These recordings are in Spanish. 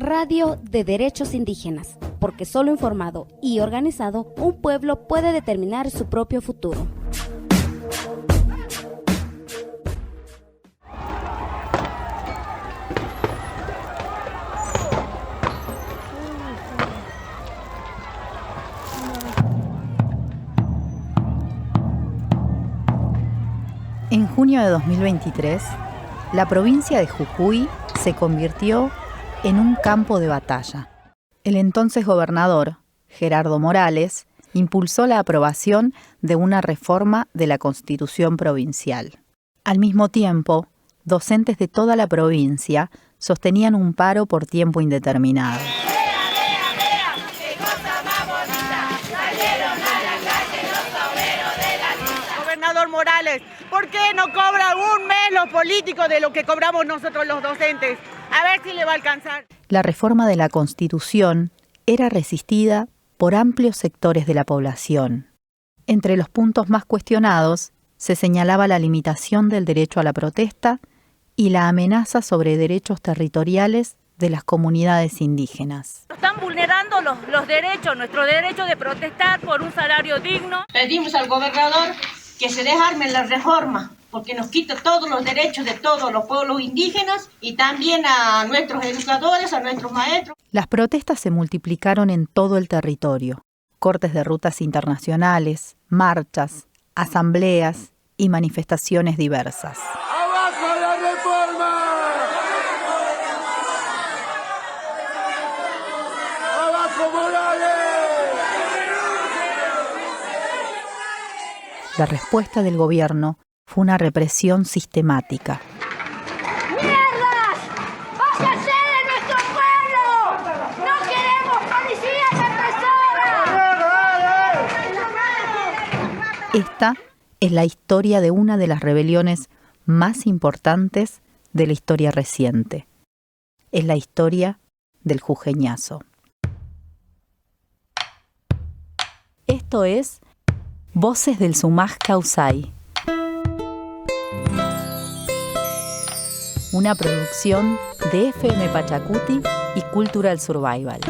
Radio de Derechos Indígenas, porque solo informado y organizado, un pueblo puede determinar su propio futuro. En junio de 2023, la provincia de Jujuy se convirtió en un campo de batalla. El entonces gobernador, Gerardo Morales, impulsó la aprobación de una reforma de la Constitución provincial. Al mismo tiempo, docentes de toda la provincia sostenían un paro por tiempo indeterminado. Gobernador Morales, ¿por qué no cobran un mes los políticos de lo que cobramos nosotros los docentes? A ver si le va a alcanzar. La reforma de la Constitución era resistida por amplios sectores de la población. Entre los puntos más cuestionados se señalaba la limitación del derecho a la protesta y la amenaza sobre derechos territoriales de las comunidades indígenas. Están vulnerando los derechos, nuestro derecho de protestar por un salario digno. Pedimos al gobernador que se desarme la reforma, porque nos quita todos los derechos de todos los pueblos indígenas y también a nuestros educadores, a nuestros maestros. Las protestas se multiplicaron en todo el territorio. Cortes de rutas internacionales, marchas, asambleas y manifestaciones diversas. ¡Abajo la reforma! ¡Abajo Morales! La respuesta del gobierno fue una represión sistemática. ¡Mierdas! ¡Váyanse de nuestro pueblo! ¡No queremos policías represores! Esta es la historia de una de las rebeliones más importantes de la historia reciente. Es la historia del jujeñazo. Esto es Voces del Sumaj Kawsay, una producción de FM Pachacuti y Cultural Survival.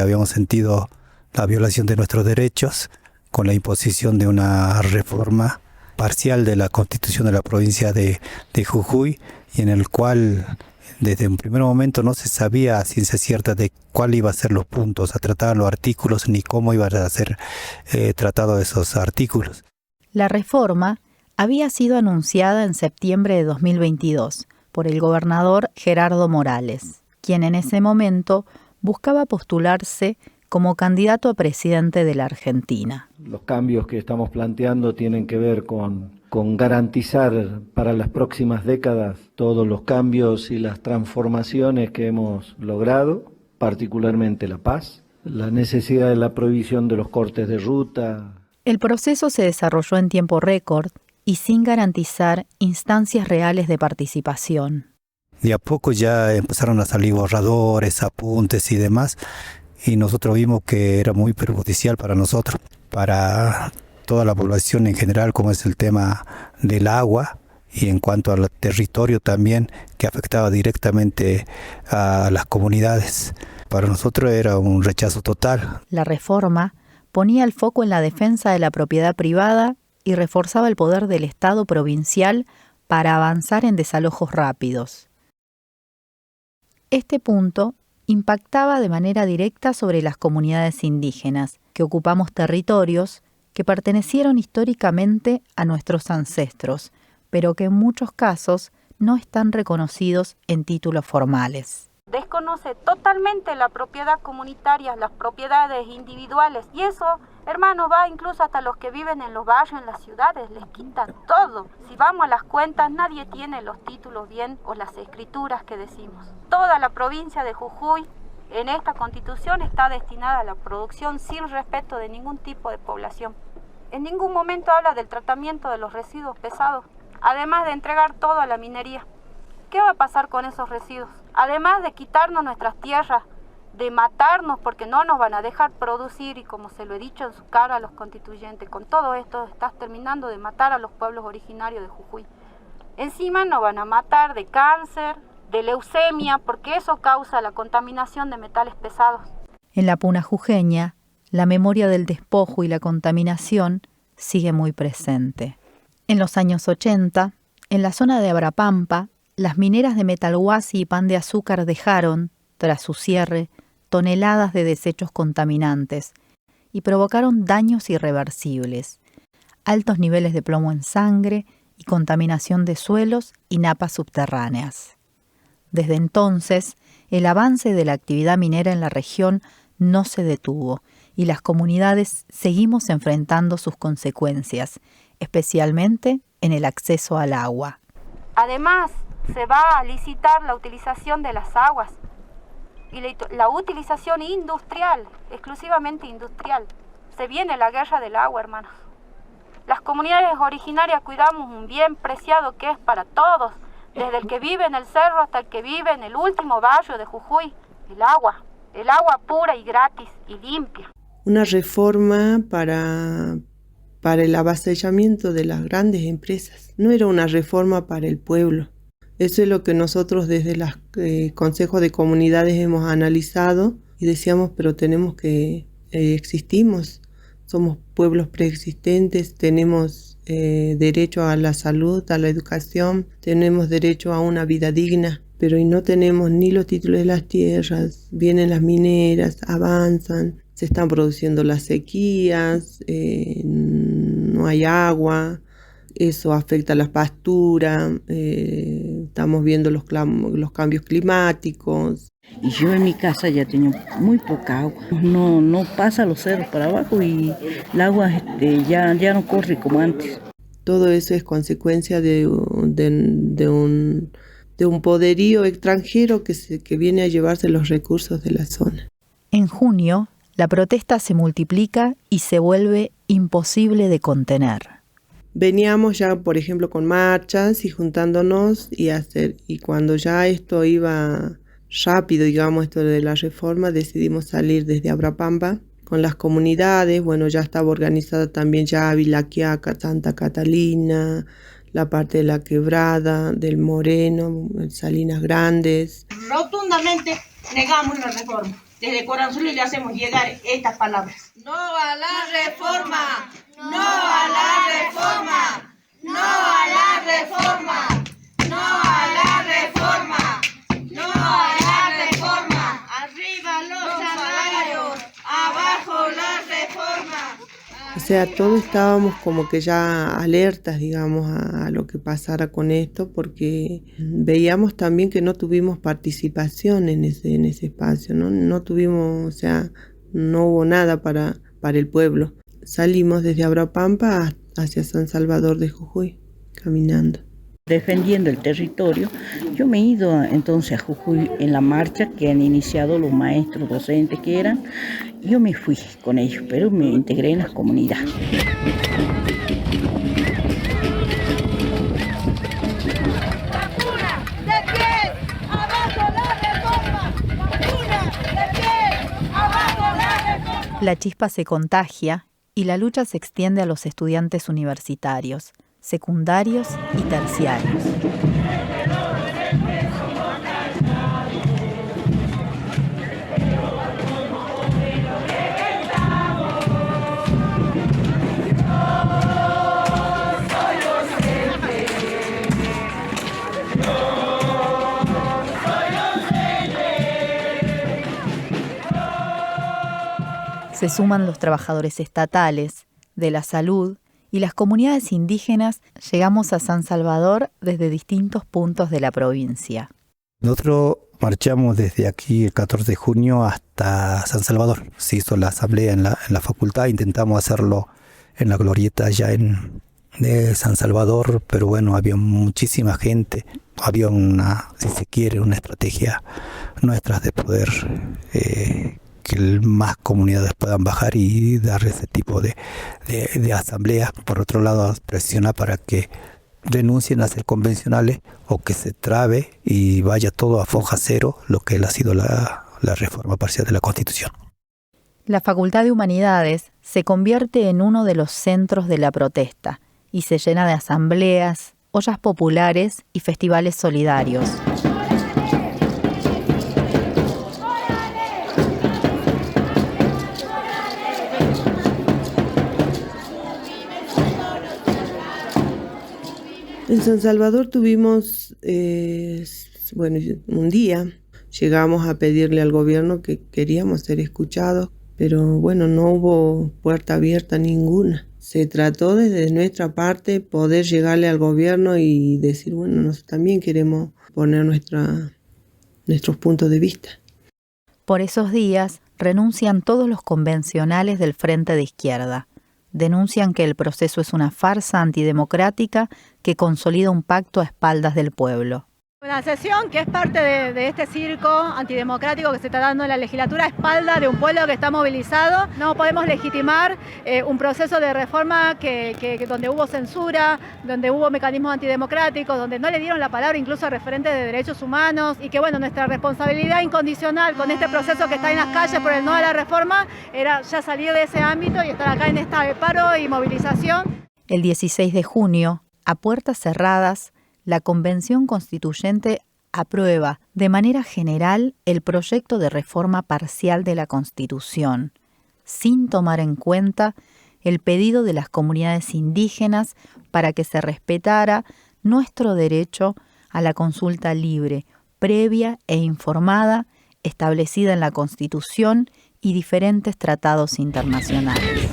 Habíamos sentido la violación de nuestros derechos con la imposición de una reforma parcial de la Constitución de la provincia de Jujuy, y en el cual desde un primer momento no se sabía a ciencia cierta de cuál iba a ser los puntos a tratar los artículos ni cómo iban a ser tratados esos artículos. La reforma había sido anunciada en septiembre de 2022 por el gobernador Gerardo Morales, quien en ese momento buscaba postularse como candidato a presidente de la Argentina. Los cambios que estamos planteando tienen que ver con garantizar para las próximas décadas todos los cambios y las transformaciones que hemos logrado, particularmente la paz, la necesidad de la prohibición de los cortes de ruta. El proceso se desarrolló en tiempo récord y sin garantizar instancias reales de participación. De a poco ya empezaron a salir borradores, apuntes y demás, y nosotros vimos que era muy perjudicial para nosotros, para toda la población en general, como es el tema del agua, y en cuanto al territorio también, que afectaba directamente a las comunidades. Para nosotros era un rechazo total. La reforma ponía el foco en la defensa de la propiedad privada y reforzaba el poder del Estado provincial para avanzar en desalojos rápidos. Este punto impactaba de manera directa sobre las comunidades indígenas, que ocupamos territorios que pertenecieron históricamente a nuestros ancestros, pero que en muchos casos no están reconocidos en títulos formales. Desconoce totalmente la propiedad comunitaria, las propiedades individuales, y eso, hermano, va incluso hasta los que viven en los barrios, en las ciudades, les quitan todo. Si vamos a las cuentas, nadie tiene los títulos bien o las escrituras que decimos. Toda la provincia de Jujuy en esta Constitución está destinada a la producción sin respeto de ningún tipo de población. En ningún momento habla del tratamiento de los residuos pesados, además de entregar todo a la minería. ¿Qué va a pasar con esos residuos? Además de quitarnos nuestras tierras, de matarnos porque no nos van a dejar producir, y como se lo he dicho en su cara a los constituyentes, con todo esto estás terminando de matar a los pueblos originarios de Jujuy. Encima nos van a matar de cáncer, de leucemia, porque eso causa la contaminación de metales pesados. En la puna jujeña, la memoria del despojo y la contaminación sigue muy presente. En los años 80, en la zona de Abrapampa, las mineras de Metalhuasi y Pan de Azúcar dejaron, tras su cierre, toneladas de desechos contaminantes y provocaron daños irreversibles, altos niveles de plomo en sangre y contaminación de suelos y napas subterráneas. Desde entonces, el avance de la actividad minera en la región no se detuvo y las comunidades seguimos enfrentando sus consecuencias, especialmente en el acceso al agua. Además, se va a licitar la utilización de las aguas y la utilización industrial, exclusivamente industrial. Se viene la guerra del agua, hermanos. Las comunidades originarias cuidamos un bien preciado que es para todos, desde el que vive en el cerro hasta el que vive en el último barrio de Jujuy, el agua pura y gratis y limpia. Una reforma para el avasallamiento de las grandes empresas, no era una reforma para el pueblo. Eso es lo que nosotros desde los consejos de comunidades hemos analizado y decíamos, pero tenemos que existimos, somos pueblos preexistentes, tenemos derecho a la salud, a la educación, tenemos derecho a una vida digna, pero no tenemos ni los títulos de las tierras, vienen las mineras, avanzan, se están produciendo las sequías, no hay agua. Eso afecta a la pastura, estamos viendo los cambios climáticos. Y yo en mi casa ya tengo muy poca agua. No pasa los cerros para abajo y el agua ya no corre como antes. Todo eso es consecuencia de un poderío extranjero que viene a llevarse los recursos de la zona. En junio, la protesta se multiplica y se vuelve imposible de contener. Veníamos ya, por ejemplo, con marchas y juntándonos y cuando ya esto iba rápido, digamos, esto de la reforma, decidimos salir desde Abrapampa con las comunidades. Bueno, ya estaba organizada también ya Villa Quiaca, Santa Catalina, la parte de la Quebrada, del Moreno, Salinas Grandes. Rotundamente negamos la reforma. Desde Coranzuelo le hacemos llegar estas palabras. No a la reforma. No a la reforma, no a la reforma, no a la reforma, no a la reforma. Arriba los salarios, abajo la reforma. O sea, todos estábamos como que ya alertas, digamos, a lo que pasara con esto, porque veíamos también que no tuvimos participación en ese espacio, ¿no? No tuvimos, o sea, no hubo nada para el pueblo. Salimos desde Abrapampa hacia San Salvador de Jujuy, caminando. Defendiendo el territorio, yo me he ido entonces a Jujuy en la marcha que han iniciado los maestros docentes que eran. Yo me fui con ellos, pero me integré en la comunidad. La chispa se contagia y la lucha se extiende a los estudiantes universitarios, secundarios y terciarios. Se suman los trabajadores estatales, de la salud y las comunidades indígenas. Llegamos a San Salvador desde distintos puntos de la provincia. Nosotros marchamos desde aquí el 14 de junio hasta San Salvador. Se hizo la asamblea en la facultad, intentamos hacerlo en la glorieta allá de San Salvador, pero bueno, había muchísima gente. Había si se quiere, una estrategia nuestra de poder que más comunidades puedan bajar y dar ese tipo de asambleas. Por otro lado, presionar para que renuncien a ser convencionales o que se trabe y vaya todo a foja cero lo que ha sido la la reforma parcial de la Constitución. La Facultad de Humanidades se convierte en uno de los centros de la protesta y se llena de asambleas, ollas populares y festivales solidarios. En San Salvador tuvimos, un día llegamos a pedirle al gobierno que queríamos ser escuchados, pero no hubo puerta abierta ninguna. Se trató desde nuestra parte poder llegarle al gobierno y decir, nosotros también queremos poner nuestros puntos de vista. Por esos días renuncian todos los convencionales del Frente de Izquierda. Denuncian que el proceso es una farsa antidemocrática que consolida un pacto a espaldas del pueblo. Una sesión que es parte de este circo antidemocrático que se está dando en la legislatura a espaldas de un pueblo que está movilizado. No podemos legitimar un proceso de reforma donde hubo censura, donde hubo mecanismos antidemocráticos, donde no le dieron la palabra incluso a referentes de derechos humanos y que nuestra responsabilidad incondicional con este proceso que está en las calles por el no a la reforma era ya salir de ese ámbito y estar acá en esta paro y movilización. El 16 de junio, a puertas cerradas, la Convención Constituyente aprueba de manera general el proyecto de reforma parcial de la Constitución, sin tomar en cuenta el pedido de las comunidades indígenas para que se respetara nuestro derecho a la consulta libre, previa e informada, establecida en la Constitución y diferentes tratados internacionales.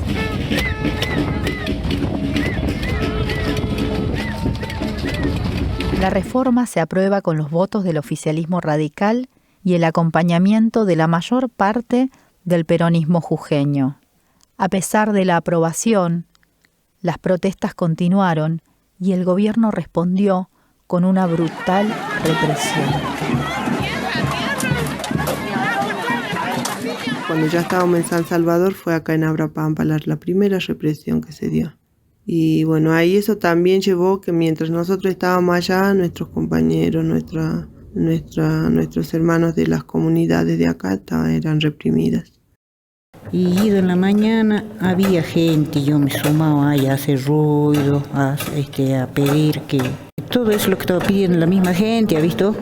La reforma se aprueba con los votos del oficialismo radical y el acompañamiento de la mayor parte del peronismo jujeño. A pesar de la aprobación, las protestas continuaron y el gobierno respondió con una brutal represión. Cuando ya estábamos en San Salvador fue acá en Abrapampa la primera represión que se dio. Y ahí eso también llevó que mientras nosotros estábamos allá, nuestros compañeros, nuestros hermanos de las comunidades de acá eran reprimidas. Y ido en la mañana, había gente, yo me sumaba ahí a hacer ruido, a pedir que... Todo eso lo que estaba pidiendo la misma gente, ¿ha visto?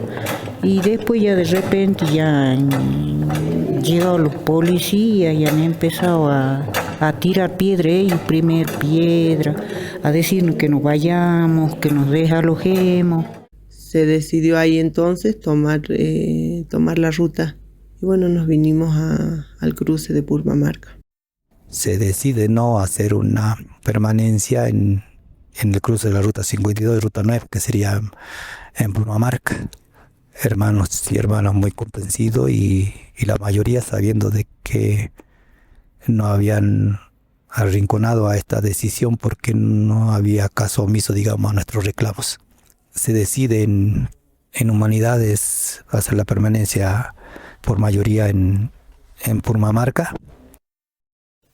Y después ya de repente ya han llegado los policías y han empezado a tirar piedra, ellos primer piedra, a decirnos que nos vayamos, que nos desalojemos. Se decidió ahí entonces tomar la ruta y nos vinimos al cruce de Purmamarca. Se decide no hacer una permanencia en el cruce de la ruta 52 y ruta 9, que sería en Purmamarca. Hermanos y hermanas muy convencidos y la mayoría sabiendo de que no habían arrinconado a esta decisión porque no había caso omiso, digamos, a nuestros reclamos. Se decide en Humanidades hacer la permanencia por mayoría en Purmamarca.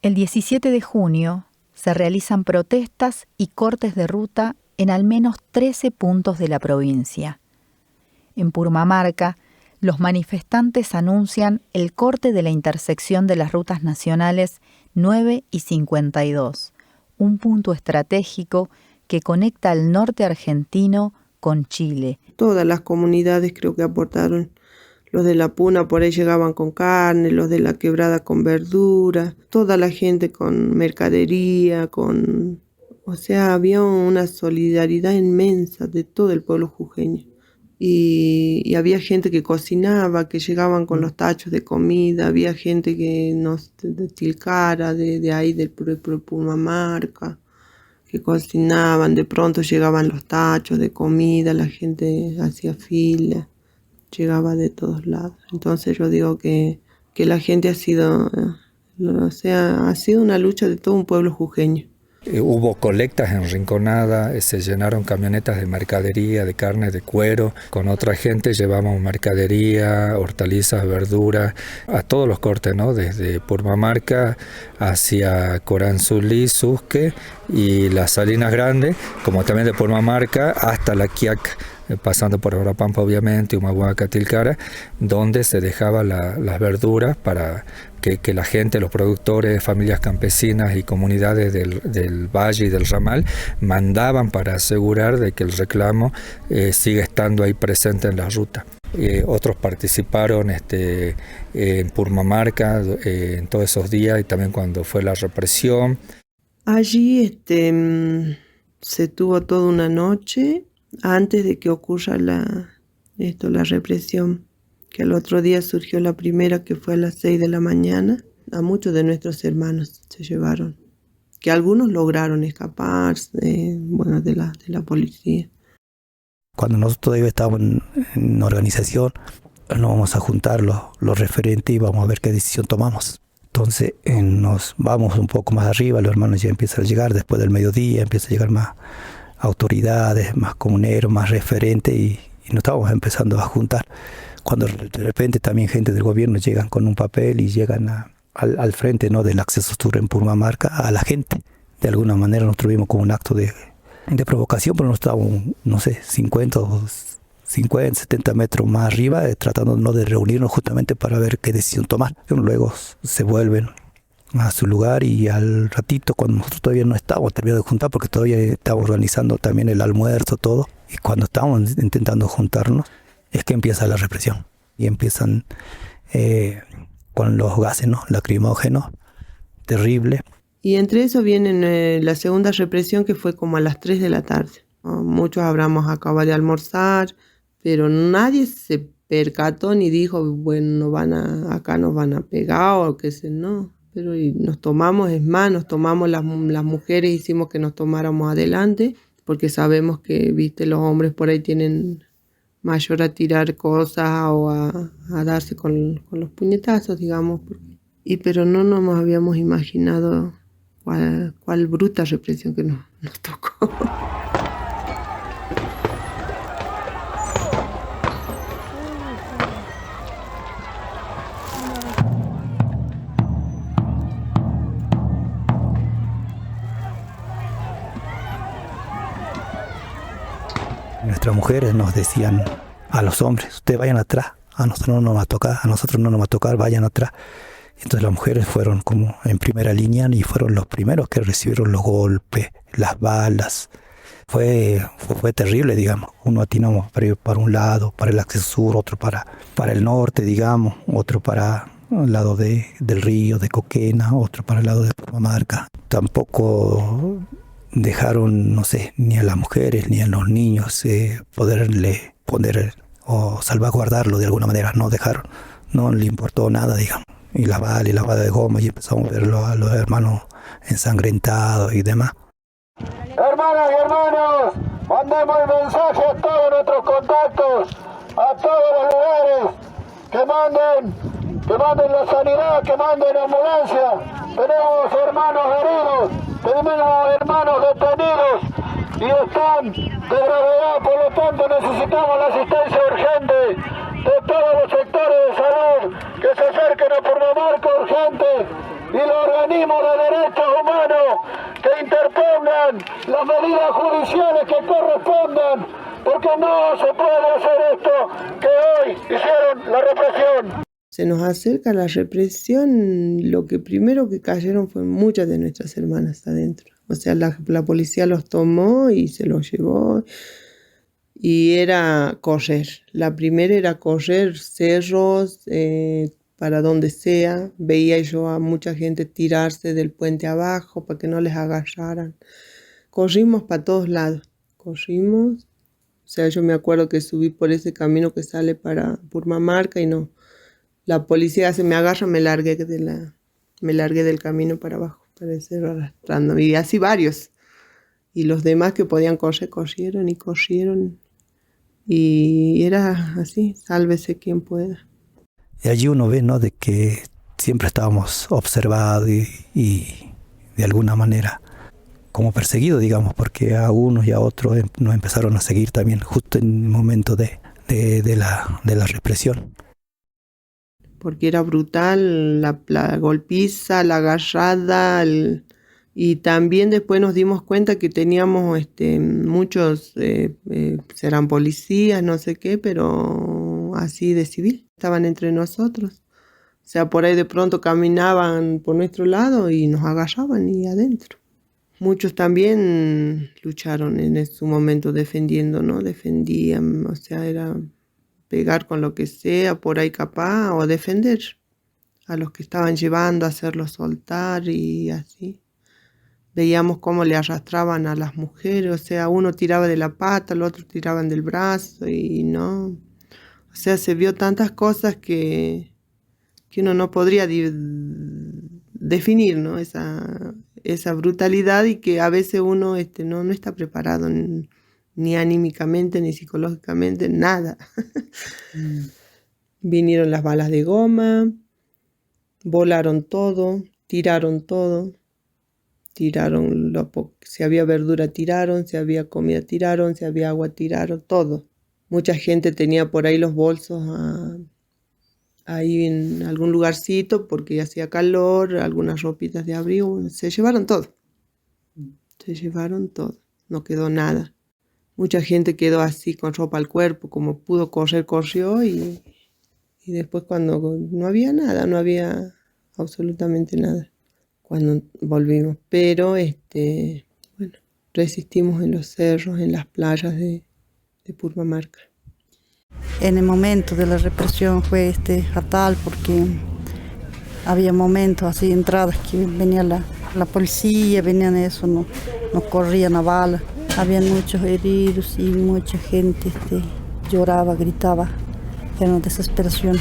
El 17 de junio se realizan protestas y cortes de ruta en al menos 13 puntos de la provincia. En Purmamarca, los manifestantes anuncian el corte de la intersección de las rutas nacionales 9 y 52, un punto estratégico que conecta al norte argentino con Chile. Todas las comunidades creo que aportaron. Los de la Puna por ahí llegaban con carne, los de la Quebrada con verdura, toda la gente con mercadería, había una solidaridad inmensa de todo el pueblo jujeño. Y había gente que cocinaba, que llegaban con los tachos de comida, había gente que de Tilcara, de ahí del Purmamarca, que cocinaban, de pronto llegaban los tachos de comida, la gente hacía fila, llegaba de todos lados. Entonces yo digo que la gente ha sido una lucha de todo un pueblo jujeño. Hubo colectas en Rinconada, se llenaron camionetas de mercadería, de carne, de cuero. Con otra gente llevamos mercadería, hortalizas, verduras, a todos los cortes, ¿no? Desde Purmamarca hacia Coranzulí, Susque y las Salinas Grandes, como también de Purmamarca hasta La Quiaca. pasando por Orapampa obviamente, Humahuaca, Tilcara, donde se dejaba las verduras para que la gente, los productores, familias campesinas y comunidades del valle y del ramal mandaban para asegurar de que el reclamo siga estando ahí presente en la ruta. Otros participaron en Purmamarca en todos esos días y también cuando fue la represión. Allí se tuvo toda una noche antes de que ocurra la represión, que al otro día surgió la primera, que fue a las 6 de la mañana. A muchos de nuestros hermanos se llevaron, que algunos lograron escapar de la policía. Cuando nosotros todavía estábamos en organización, nos vamos a juntar los referentes y vamos a ver qué decisión tomamos. Entonces nos vamos un poco más arriba, los hermanos ya empiezan a llegar, después del mediodía empiezan a llegar más autoridades, más comuneros, más referentes y nos estábamos empezando a juntar. Cuando de repente también gente del gobierno llegan con un papel y llegan al frente, ¿no?, del acceso sur en Purmamarca a la gente. De alguna manera nos tuvimos como un acto de provocación, pero no estábamos, 50 o 70 metros más arriba, tratando no de reunirnos justamente para ver qué decisión tomar. Luego se vuelven a su lugar y al ratito, cuando nosotros todavía no estábamos terminando de juntar, porque todavía estábamos organizando también el almuerzo, todo, y cuando estábamos intentando juntarnos, es que empieza la represión. Y empiezan con los gases, ¿no?, lacrimógenos, terrible. Y entre eso viene la segunda represión, que fue como a las 3 de la tarde. Muchos habramos acabado de almorzar, pero nadie se percató ni dijo, bueno, acá nos van a pegar o qué sé, no. Pero nos tomamos, nos tomamos las mujeres, hicimos que nos tomáramos adelante, porque sabemos que, los hombres por ahí tienen mayor a tirar cosas o a darse con los puñetazos, digamos. Pero no nos habíamos imaginado cuál bruta represión que nos tocó. Nuestras mujeres nos decían a los hombres, ustedes vayan atrás, a nosotros no nos va a tocar, vayan atrás. Entonces las mujeres fueron como en primera línea y fueron los primeros que recibieron los golpes, las balas. Fue terrible, digamos. Uno atinamos para ir para un lado, para el acceso sur, otro para el norte, digamos, otro para el lado del río, de Coquena, otro para el lado de Purmamarca. Tampoco dejaron, ni a las mujeres ni a los niños poderle poner o salvaguardarlo de alguna manera. No dejaron, no le importó nada, digamos. Y la bala de goma, y empezamos a verlo a los hermanos ensangrentados y demás. Hermanas y hermanos, mandemos el mensaje a todos nuestros contactos, a todos los lugares, que manden la sanidad, que manden ambulancia. Tenemos hermanos heridos, tenemos hermanos detenidos y están de gravedad, por lo tanto necesitamos la asistencia urgente de todos los sectores de salud que se acerquen a Purmamarca urgente y los organismos de derechos humanos que interpongan las medidas judiciales que correspondan, porque no se puede hacer esto que hoy hicieron la represión. Se nos acerca la represión, lo que primero que cayeron fue muchas de nuestras hermanas adentro. O sea, la policía los tomó y se los llevó. Y era correr. La primera era correr cerros, para donde sea. Veía yo a mucha gente tirarse del puente abajo para que no les agarraran. Corrimos para todos lados. Corrimos. O sea, yo me acuerdo que subí por ese camino que sale para Purmamarca y no. La policía se me agarra, me largué del camino para abajo, para ir arrastrando. Y así varios. Y los demás que podían correr, corrieron. Y era así, sálvese quien pueda. Y allí uno ve, ¿no?, de que siempre estábamos observados y de alguna manera como perseguidos, digamos, porque a unos y a otros nos empezaron a seguir también justo en el momento de la represión. Porque era brutal la golpiza, la agarrada, Y también después nos dimos cuenta que teníamos muchos, serán policías, no sé qué, pero así de civil, estaban entre nosotros. O sea, por ahí de pronto caminaban por nuestro lado y nos agarraban y adentro. Muchos también lucharon en su momento defendiendo, ¿no? Defendían, o sea, era pegar con lo que sea, por ahí capaz, o defender a los que estaban llevando, hacerlos soltar y así. Veíamos cómo le arrastraban a las mujeres, o sea, uno tiraba de la pata, el otro tiraban del brazo y no. O sea, se vio tantas cosas que uno no podría definir, ¿no? Esa brutalidad y que a veces uno no está preparado ni anímicamente, ni psicológicamente, nada. Vinieron las balas de goma, volaron todo, tiraron todo. Tiraron si había verdura tiraron, si había comida tiraron, si había agua tiraron, todo. Mucha gente tenía por ahí los bolsos ahí en algún lugarcito porque hacía calor, algunas ropitas de abrigo, se llevaron todo. Se llevaron todo, no quedó nada. Mucha gente quedó así con ropa al cuerpo, como pudo correr, corrió y después cuando no había nada, no había absolutamente nada. Cuando volvimos, pero bueno, resistimos en los cerros, en las playas de Purmamarca. En el momento de la represión fue fatal porque había momentos así, entradas que venía la policía, venían eso, nos corrían a bala, había muchos heridos y mucha gente lloraba, gritaba, era una desesperación.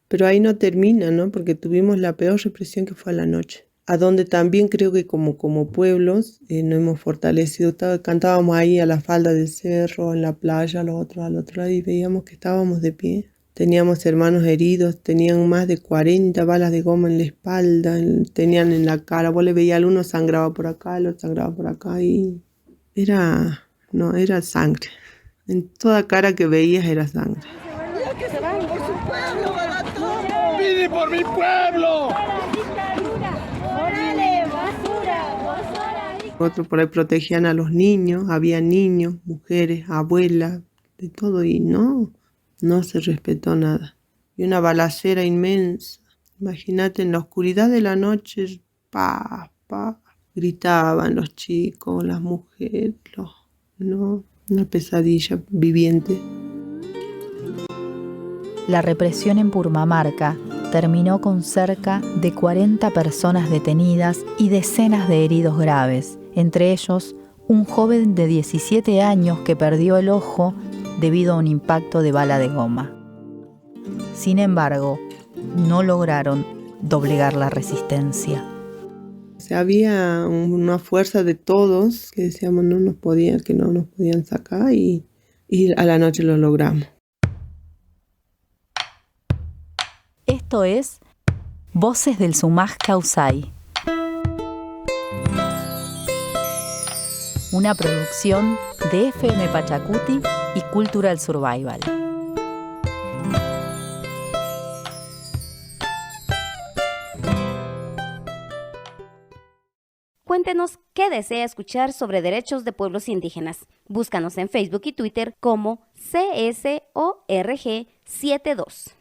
Pero ahí no termina, ¿no? Porque tuvimos la peor represión que fue a la noche. A donde también creo que como pueblos nos hemos fortalecido. Cantábamos ahí a la falda del cerro, en la playa, los otros al otro lado y veíamos que estábamos de pie. Teníamos hermanos heridos, tenían más de 40 balas de goma en la espalda, tenían en la cara. Vos le veías al uno sangraba por acá, el otro sangraba por acá y era sangre. En toda cara que veías era sangre. ¡Vine por mi pueblo! Otros por ahí protegían a los niños, había niños, mujeres, abuelas, de todo y no se respetó nada. Y una balacera inmensa, imagínate en la oscuridad de la noche, gritaban los chicos, las mujeres, una pesadilla viviente. La represión en Purmamarca terminó con cerca de 40 personas detenidas y decenas de heridos graves, entre ellos un joven de 17 años que perdió el ojo debido a un impacto de bala de goma. Sin embargo, no lograron doblegar la resistencia. O sea, había una fuerza de todos que decíamos que no nos podían sacar y a la noche lo logramos. Esto es Voces del Sumaj Kawsay, una producción de FM Pachacuti y Cultural Survival. Cuéntenos qué desea escuchar sobre derechos de pueblos indígenas. Búscanos en Facebook y Twitter como CSORG72.